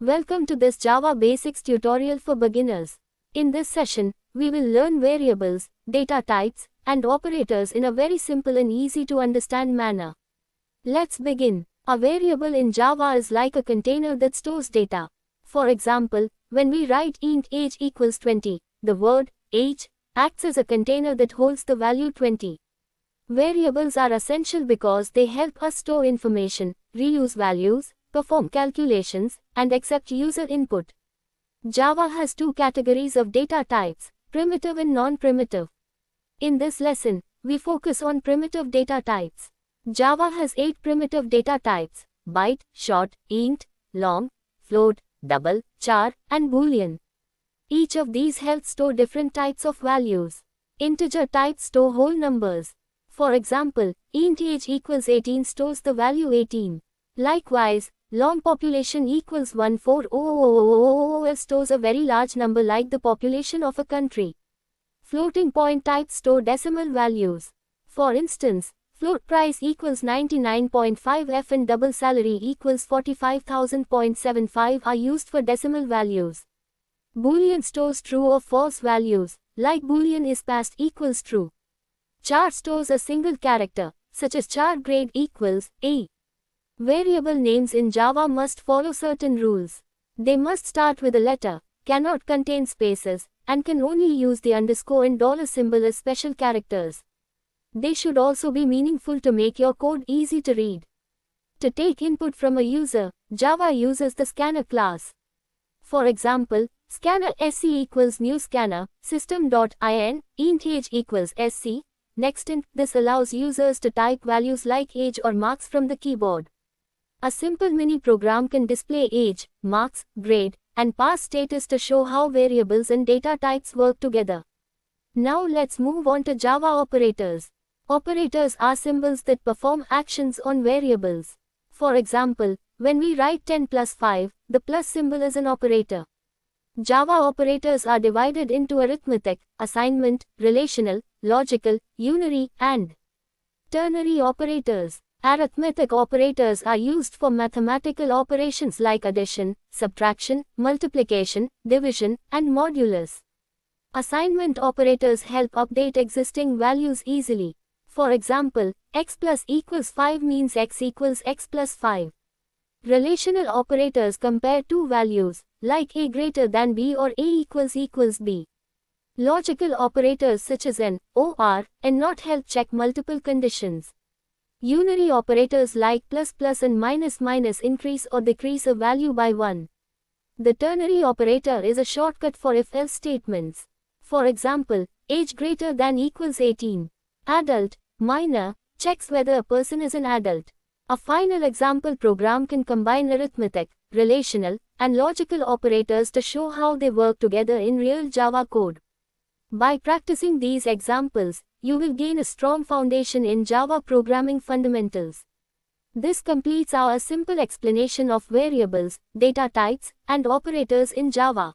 Welcome to this Java Basics tutorial for beginners. In this session, we will learn variables, data types, and operators in a very simple and easy to understand manner. Let's begin. A variable in Java is like a container that stores data. For example, when we write int age equals 20, the word age acts as a container that holds the value 20. Variables are essential because they help us store information, reuse values, perform calculations, and accept user input. Java has two categories of data types, primitive and non-primitive. In this lesson, we focus on primitive data types. Java has 8 primitive data types: byte, short, int, long, float, double, char, and boolean. Each of these helps store different types of values. Integer types store whole numbers. For example, int age equals 18 stores the value 18. Likewise, long population equals 14000 stores a very large number like the population of a country. Floating point types store decimal values. For instance, float price equals 99.5 f and double salary equals 45,000.75 are used for decimal values. Boolean stores true or false values, like boolean is passed equals true. Char stores a single character, such as char grade equals A. Variable names in Java must follow certain rules. They must start with a letter, cannot contain spaces, and can only use the underscore and dollar symbol as special characters. They should also be meaningful to make your code easy to read. To take input from a user, Java uses the scanner class. For example, scanner sc equals new scanner, system.in, int age equals sc, nextInt. This allows users to type values like age or marks from the keyboard. A simple mini program can display age, marks, grade, and pass status to show how variables and data types work together. Now let's move on to Java operators. Operators are symbols that perform actions on variables. For example, when we write 10 plus 5, the plus symbol is an operator. Java operators are divided into arithmetic, assignment, relational, logical, unary, and ternary operators. Arithmetic operators are used for mathematical operations like addition, subtraction, multiplication, division, and modulus. Assignment operators help update existing values easily. For example, x plus equals 5 means x equals x plus 5. Relational operators compare two values, like a greater than b or a equals b. Logical operators such as and, or, and not help check multiple conditions. Unary operators like plus plus and minus minus increase or decrease a value by 1. The ternary operator is a shortcut for if-else statements. For example, age greater than equals 18. Adult, minor, checks whether a person is an adult. A final example program can combine arithmetic, relational, and logical operators to show how they work together in real Java code. By practicing these examples, you will gain a strong foundation in Java programming fundamentals. This completes our simple explanation of variables, data types, and operators in Java.